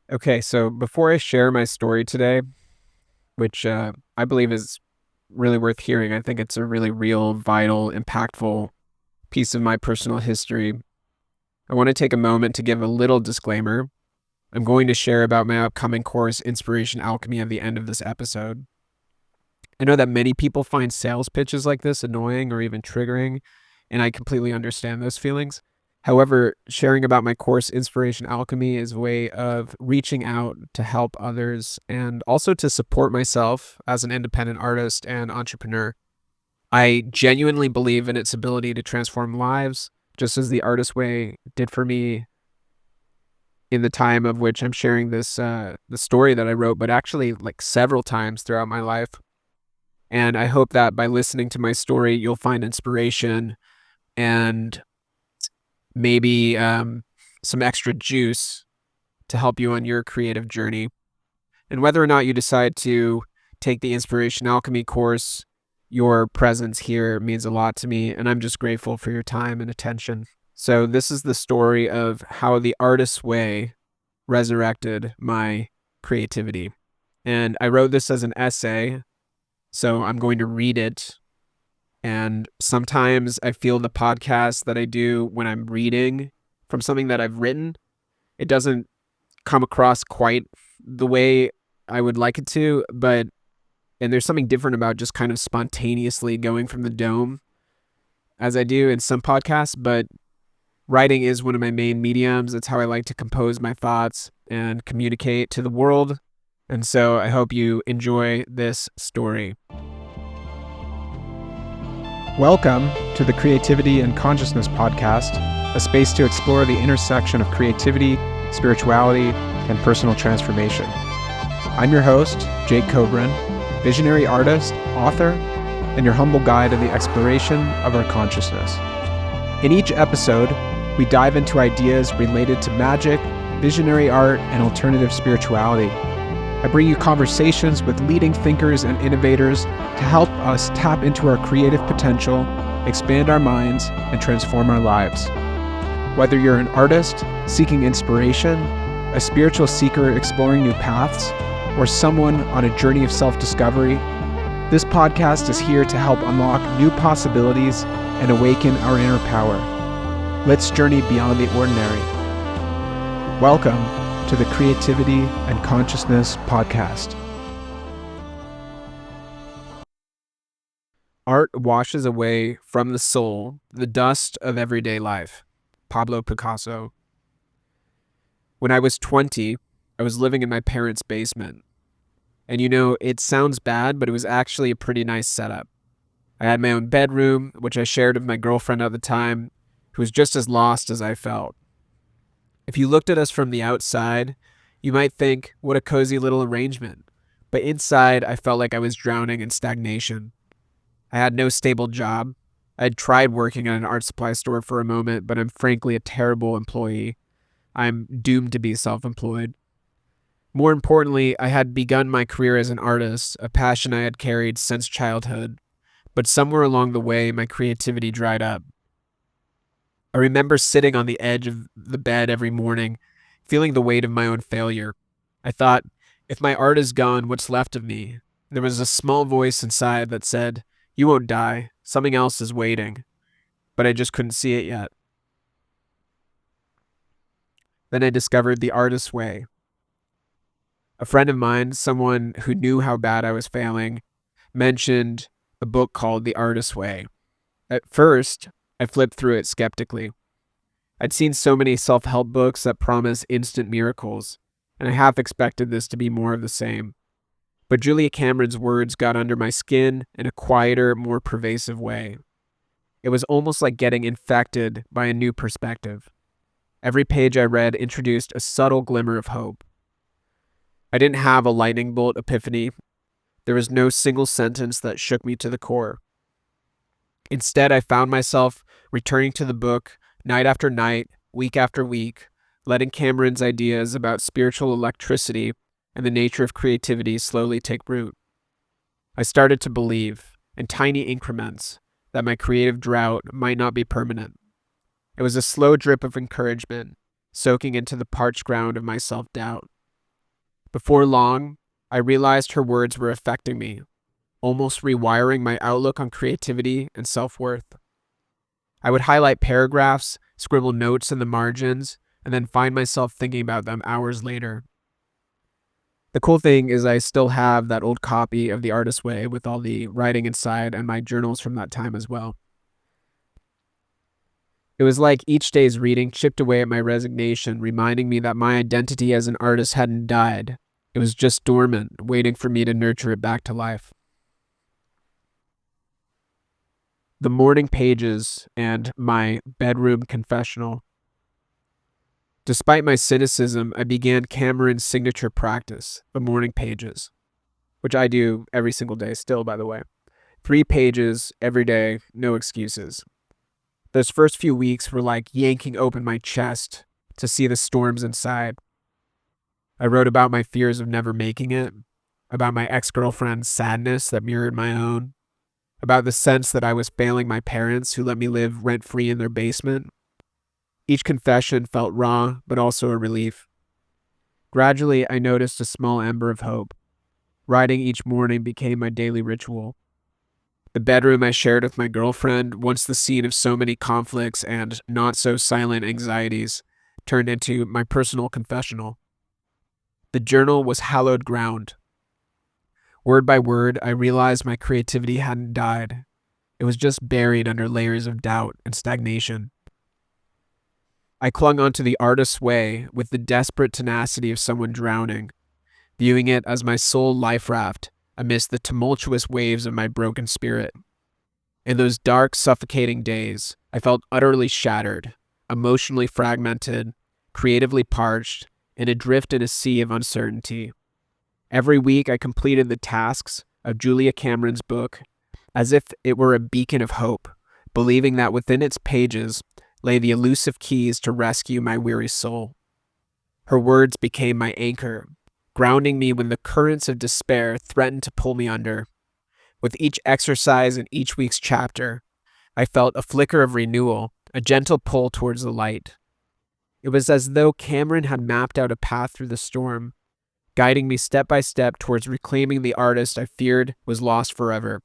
Okay, so before I share my story today, which I believe is really worth hearing, I think it's a really real, vital, impactful piece of my personal history. I want to take a moment to give a little disclaimer. I'm going to share about my upcoming course, Inspiration Alchemy, at the end of this episode. I know that many people find sales pitches like this annoying or even triggering, and I completely understand those feelings. However, sharing about my course, Inspiration Alchemy, is a way of reaching out to help others and also to support myself as an independent artist and entrepreneur. I genuinely believe in its ability to transform lives, just as the Artist Way did for me in the time of which I'm sharing this, the story that I wrote, but actually like several times throughout my life. And I hope that by listening to my story, you'll find inspiration and maybe some extra juice to help you on your creative journey. And whether or not you decide to take the Inspiration Alchemy course, your presence here means a lot to me, and I'm just grateful for your time and attention. So this is the story of how the Artist's Way resurrected my creativity. And I wrote this as an essay, so I'm going to read it. And sometimes I feel the podcast that I do when I'm reading from something that I've written, it doesn't come across quite the way I would like it to, and there's something different about just kind of spontaneously going from the dome as I do in some podcasts, but writing is one of my main mediums. It's how I like to compose my thoughts and communicate to the world. And so I hope you enjoy this story. Welcome to the Creativity and Consciousness Podcast, a space to explore the intersection of creativity, spirituality, and personal transformation. I'm your host, Jake Cobran, visionary artist, author, and your humble guide in the exploration of our consciousness. In each episode, we dive into ideas related to magic, visionary art, and alternative spirituality. I bring you conversations with leading thinkers and innovators to help us tap into our creative potential, expand our minds, and transform our lives. Whether you're an artist seeking inspiration, a spiritual seeker exploring new paths, or someone on a journey of self-discovery, this podcast is here to help unlock new possibilities and awaken our inner power. Let's journey beyond the ordinary. Welcome to the Creativity and Consciousness Podcast. Art washes away from the soul the dust of everyday life. Pablo Picasso. When I was 20, I was living in my parents' basement. And it sounds bad, but it was actually a pretty nice setup. I had my own bedroom, which I shared with my girlfriend at the time, who was just as lost as I felt. If you looked at us from the outside, you might think, what a cozy little arrangement. But inside, I felt like I was drowning in stagnation. I had no stable job. I had tried working at an art supply store for a moment, but I'm frankly a terrible employee. I'm doomed to be self-employed. More importantly, I had begun my career as an artist, a passion I had carried since childhood. But somewhere along the way, my creativity dried up. I remember sitting on the edge of the bed every morning, feeling the weight of my own failure. I thought, if my art is gone, what's left of me? There was a small voice inside that said, you won't die. Something else is waiting. But I just couldn't see it yet. Then I discovered The Artist's Way. A friend of mine, someone who knew how bad I was failing, mentioned a book called The Artist's Way. At first, I flipped through it skeptically. I'd seen so many self-help books that promise instant miracles, and I half expected this to be more of the same. But Julia Cameron's words got under my skin in a quieter, more pervasive way. It was almost like getting infected by a new perspective. Every page I read introduced a subtle glimmer of hope. I didn't have a lightning bolt epiphany. There was no single sentence that shook me to the core. Instead, I found myself returning to the book night after night, week after week, letting Cameron's ideas about spiritual electricity and the nature of creativity slowly take root. I started to believe, in tiny increments, that my creative drought might not be permanent. It was a slow drip of encouragement, soaking into the parched ground of my self-doubt. Before long, I realized her words were affecting me, almost rewiring my outlook on creativity and self-worth. I would highlight paragraphs, scribble notes in the margins, and then find myself thinking about them hours later. The cool thing is I still have that old copy of The Artist's Way with all the writing inside and my journals from that time as well. It was like each day's reading chipped away at my resignation, reminding me that my identity as an artist hadn't died. It was just dormant, waiting for me to nurture it back to life. The morning pages and my bedroom confessional. Despite my cynicism, I began Cameron's signature practice, the morning pages, which I do every single day still, by the way. 3 pages every day, no excuses. Those first few weeks were like yanking open my chest to see the storms inside. I wrote about my fears of never making it, about my ex-girlfriend's sadness that mirrored my own, about the sense that I was failing my parents who let me live rent-free in their basement. Each confession felt raw, but also a relief. Gradually, I noticed a small ember of hope. Writing each morning became my daily ritual. The bedroom I shared with my girlfriend, once the scene of so many conflicts and not-so-silent anxieties, turned into my personal confessional. The journal was hallowed ground. Word by word, I realized my creativity hadn't died. It was just buried under layers of doubt and stagnation. I clung onto The Artist's Way with the desperate tenacity of someone drowning, viewing it as my sole life raft amidst the tumultuous waves of my broken spirit. In those dark, suffocating days, I felt utterly shattered, emotionally fragmented, creatively parched, and adrift in a sea of uncertainty. Every week I completed the tasks of Julia Cameron's book as if it were a beacon of hope, believing that within its pages lay the elusive keys to rescue my weary soul. Her words became my anchor, grounding me when the currents of despair threatened to pull me under. With each exercise and each week's chapter, I felt a flicker of renewal, a gentle pull towards the light. It was as though Cameron had mapped out a path through the storm, guiding me step by step towards reclaiming the artist I feared was lost forever.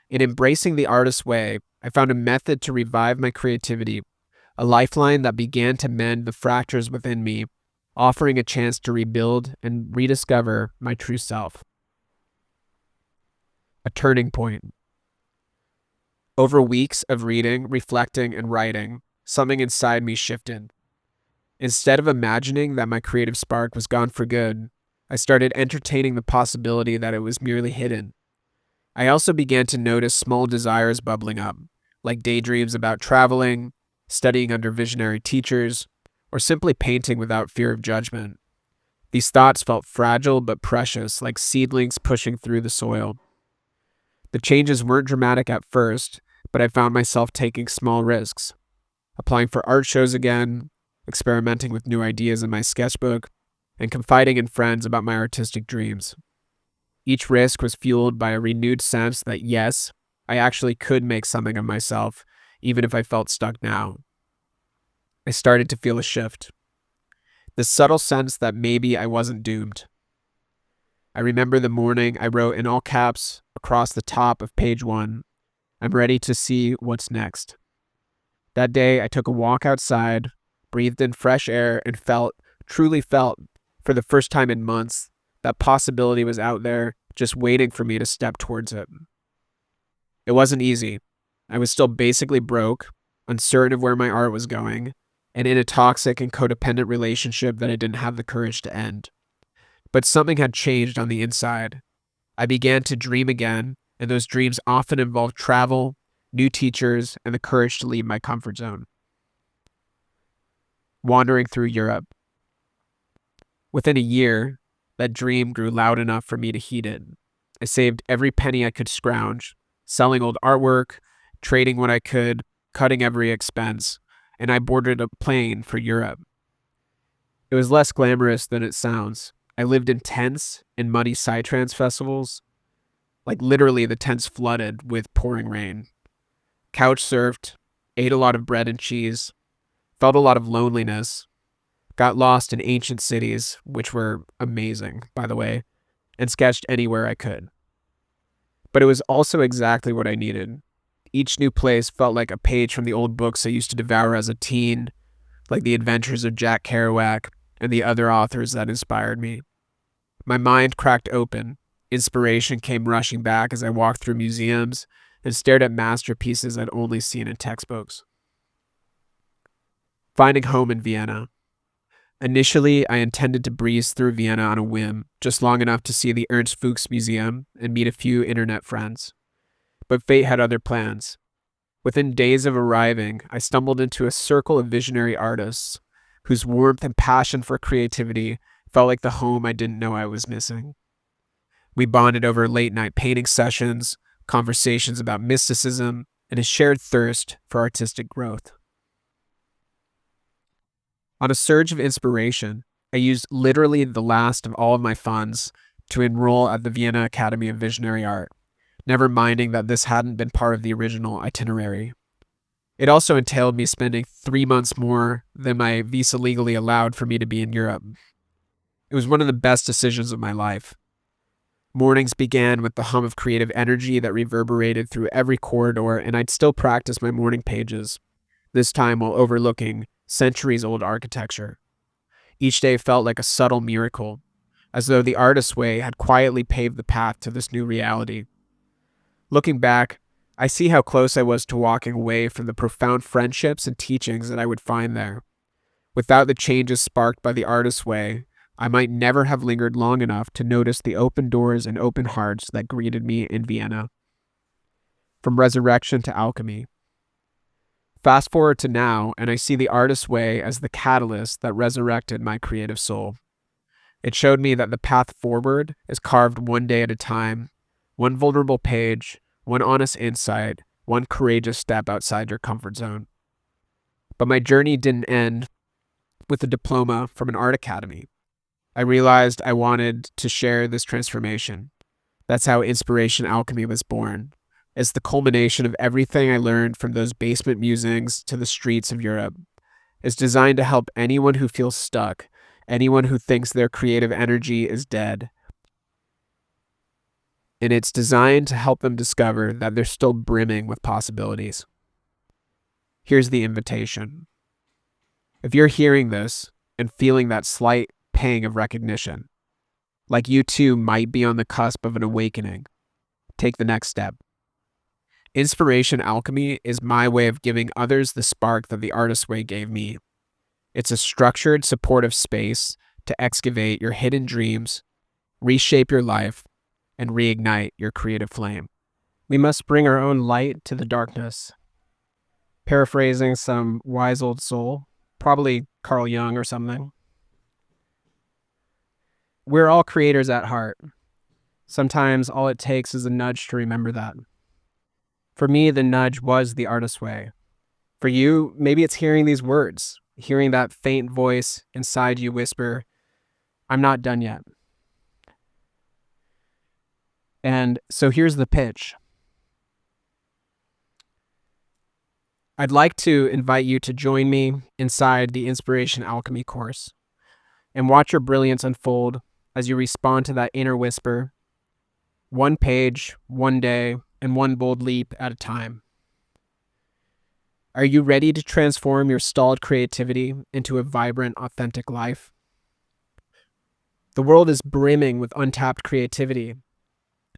In embracing The Artist's Way, I found a method to revive my creativity, a lifeline that began to mend the fractures within me, offering a chance to rebuild and rediscover my true self. A turning point. Over weeks of reading, reflecting, and writing, something inside me shifted. Instead of imagining that my creative spark was gone for good, I started entertaining the possibility that it was merely hidden. I also began to notice small desires bubbling up, like daydreams about traveling, studying under visionary teachers, or simply painting without fear of judgment. These thoughts felt fragile but precious, like seedlings pushing through the soil. The changes weren't dramatic at first, but I found myself taking small risks, applying for art shows again, experimenting with new ideas in my sketchbook, and confiding in friends about my artistic dreams. Each risk was fueled by a renewed sense that yes, I actually could make something of myself, even if I felt stuck now. I started to feel a shift. The subtle sense that maybe I wasn't doomed. I remember the morning I wrote in all caps across the top of page 1, "I'm ready to see what's next." That day, I took a walk outside, breathed in fresh air, and truly felt, for the first time in months, that possibility was out there, just waiting for me to step towards it. It wasn't easy. I was still basically broke, uncertain of where my art was going, and in a toxic and codependent relationship that I didn't have the courage to end. But something had changed on the inside. I began to dream again, and those dreams often involved travel, new teachers, and the courage to leave my comfort zone. Wandering through Europe. Within a year, that dream grew loud enough for me to heed it. I saved every penny I could scrounge, selling old artwork, trading what I could, cutting every expense, and I boarded a plane for Europe. It was less glamorous than it sounds. I lived in tents and muddy psytrance festivals. Like literally the tents flooded with pouring rain. Couch surfed, ate a lot of bread and cheese, felt a lot of loneliness, got lost in ancient cities, which were amazing, by the way, and sketched anywhere I could. But it was also exactly what I needed. Each new place felt like a page from the old books I used to devour as a teen, like The Adventures of Jack Kerouac and the other authors that inspired me. My mind cracked open. Inspiration came rushing back as I walked through museums and stared at masterpieces I'd only seen in textbooks. Finding home in Vienna. Initially, I intended to breeze through Vienna on a whim, just long enough to see the Ernst Fuchs Museum and meet a few internet friends. But fate had other plans. Within days of arriving, I stumbled into a circle of visionary artists whose warmth and passion for creativity felt like the home I didn't know I was missing. We bonded over late-night painting sessions, conversations about mysticism, and a shared thirst for artistic growth. On a surge of inspiration, I used literally the last of all of my funds to enroll at the Vienna Academy of Visionary Art, never minding that this hadn't been part of the original itinerary. It also entailed me spending 3 months more than my visa legally allowed for me to be in Europe. It was one of the best decisions of my life. Mornings began with the hum of creative energy that reverberated through every corridor, and I'd still practice my morning pages, this time while overlooking centuries-old architecture. Each day felt like a subtle miracle, as though the artist's way had quietly paved the path to this new reality. Looking back, I see how close I was to walking away from the profound friendships and teachings that I would find there. Without the changes sparked by the artist's way, I might never have lingered long enough to notice the open doors and open hearts that greeted me in Vienna. From resurrection to alchemy. Fast forward to now, and I see the artist's way as the catalyst that resurrected my creative soul. It showed me that the path forward is carved one day at a time, one vulnerable page, one honest insight, one courageous step outside your comfort zone. But my journey didn't end with a diploma from an art academy. I realized I wanted to share this transformation. That's how Inspiration Alchemy was born. It's the culmination of everything I learned from those basement musings to the streets of Europe. It's designed to help anyone who feels stuck, anyone who thinks their creative energy is dead. And it's designed to help them discover that they're still brimming with possibilities. Here's the invitation. If you're hearing this and feeling that slight pang of recognition, like you too might be on the cusp of an awakening, take the next step. Inspiration Alchemy is my way of giving others the spark that the artist's way gave me. It's a structured, supportive space to excavate your hidden dreams, reshape your life, and reignite your creative flame. We must bring our own light to the darkness. Paraphrasing some wise old soul, probably Carl Jung or something. We're all creators at heart. Sometimes all it takes is a nudge to remember that. For me, the nudge was the artist's way. For you, maybe it's hearing these words, hearing that faint voice inside you whisper, "I'm not done yet." And so here's the pitch. I'd like to invite you to join me inside the Inspiration Alchemy course and watch your brilliance unfold as you respond to that inner whisper, one page, one day, and one bold leap at a time. Are you ready to transform your stalled creativity into a vibrant, authentic life? The world is brimming with untapped creativity,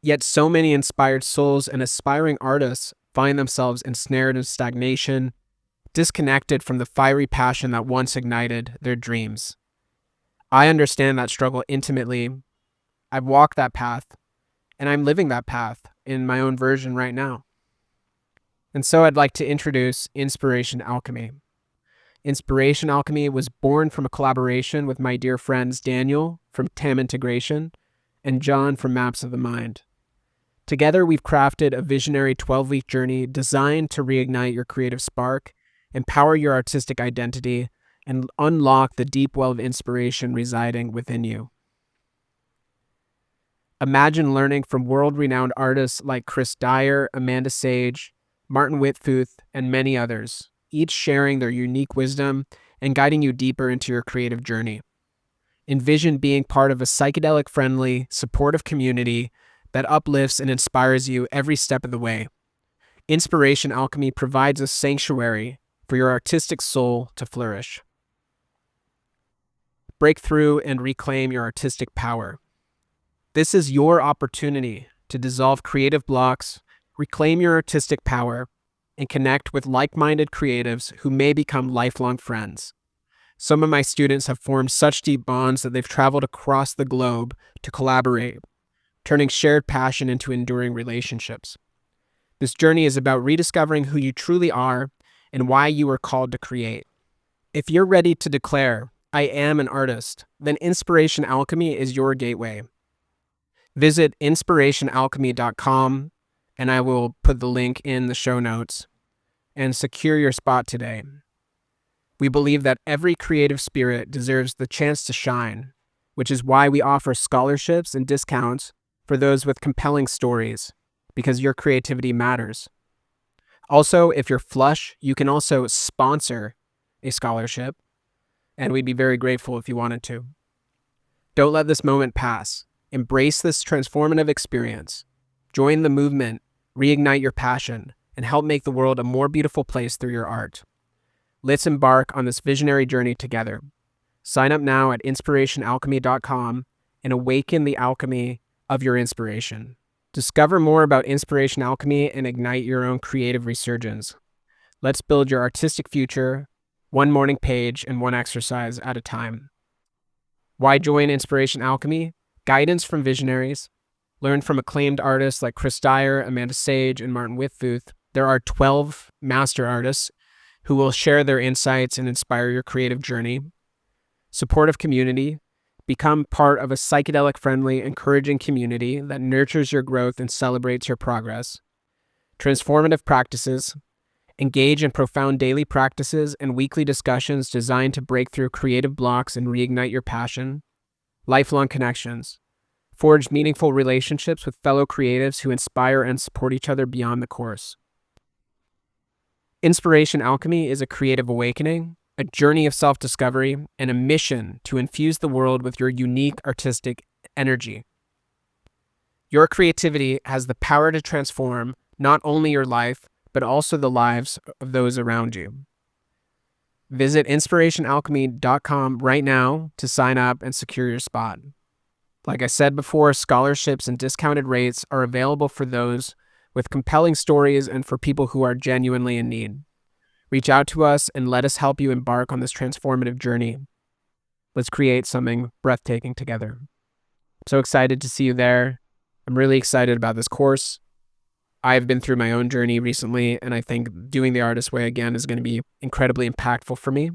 yet so many inspired souls and aspiring artists find themselves ensnared in stagnation, disconnected from the fiery passion that once ignited their dreams. I understand that struggle intimately. I've walked that path, and I'm living that path in my own version right now. And so I'd like to introduce Inspiration Alchemy. Inspiration Alchemy was born from a collaboration with my dear friends Daniel from TAM Integration and John from Maps of the Mind. Together, we've crafted a visionary 12-week journey designed to reignite your creative spark, empower your artistic identity, and unlock the deep well of inspiration residing within you. Imagine learning from world-renowned artists like Chris Dyer, Amanda Sage, Martin Whitfuth, and many others, each sharing their unique wisdom and guiding you deeper into your creative journey. Envision being part of a psychedelic-friendly, supportive community that uplifts and inspires you every step of the way. Inspiration Alchemy provides a sanctuary for your artistic soul to flourish. Break through and reclaim your artistic power. This is your opportunity to dissolve creative blocks, reclaim your artistic power, and connect with like-minded creatives who may become lifelong friends. Some of my students have formed such deep bonds that they've traveled across the globe to collaborate, turning shared passion into enduring relationships. This journey is about rediscovering who you truly are and why you were called to create. If you're ready to declare, "I am an artist," then Inspiration Alchemy is your gateway. Visit inspirationalchemy.com, and I will put the link in the show notes, and secure your spot today. We believe that every creative spirit deserves the chance to shine, which is why we offer scholarships and discounts for those with compelling stories, because your creativity matters. Also, if you're flush, you can also sponsor a scholarship, and we'd be very grateful if you wanted to. Don't let this moment pass. Embrace this transformative experience. Join the movement, reignite your passion, and help make the world a more beautiful place through your art. Let's embark on this visionary journey together. Sign up now at inspirationalchemy.com and awaken the alchemy of your inspiration. Discover more about Inspiration Alchemy and ignite your own creative resurgence. Let's build your artistic future, one morning page and one exercise at a time. Why join Inspiration Alchemy? Guidance from visionaries. Learn from acclaimed artists like Chris Dyer, Amanda Sage, and Martin Whitfuth. There are 12 master artists who will share their insights and inspire your creative journey. Supportive community. Become part of a psychedelic-friendly, encouraging community that nurtures your growth and celebrates your progress. Transformative practices. Engage in profound daily practices and weekly discussions designed to break through creative blocks and reignite your passion. Lifelong connections. Forge meaningful relationships with fellow creatives who inspire and support each other beyond the course. Inspiration Alchemy is a creative awakening, a journey of self-discovery, and a mission to infuse the world with your unique artistic energy. Your creativity has the power to transform not only your life, but also the lives of those around you. Visit inspirationalchemy.com right now to sign up and secure your spot. Like I said before, scholarships and discounted rates are available for those with compelling stories and for people who are genuinely in need. Reach out to us and let us help you embark on this transformative journey. Let's create something breathtaking together. I'm so excited to see you there. I'm really excited about this course. I've been through my own journey recently, and I think doing the artist way again is going to be incredibly impactful for me.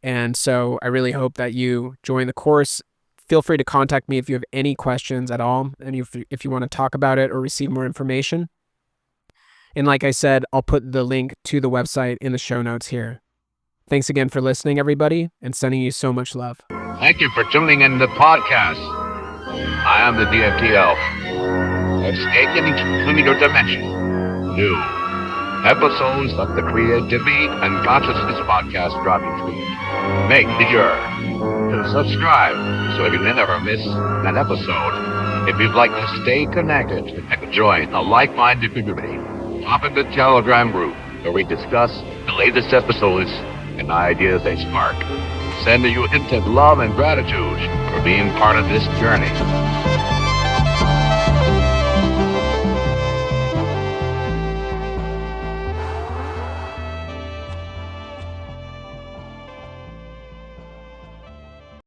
And so I really hope that you join the course. Feel free to contact me if you have any questions at all, and if you want to talk about it or receive more information. And like I said, I'll put the link to the website in the show notes here. Thanks again for listening, everybody, and sending you so much love. Thank you for tuning in to the podcast. I am the DFT Elf. Escaping into your dimension. New episodes of the Creativity and Consciousness podcast drop each week. Make sure to subscribe so you never miss an episode. If you'd like to stay connected and join a like-minded community, hop in the Telegram group where we discuss the latest episodes and ideas they spark. Sending you instant love and gratitude for being part of this journey.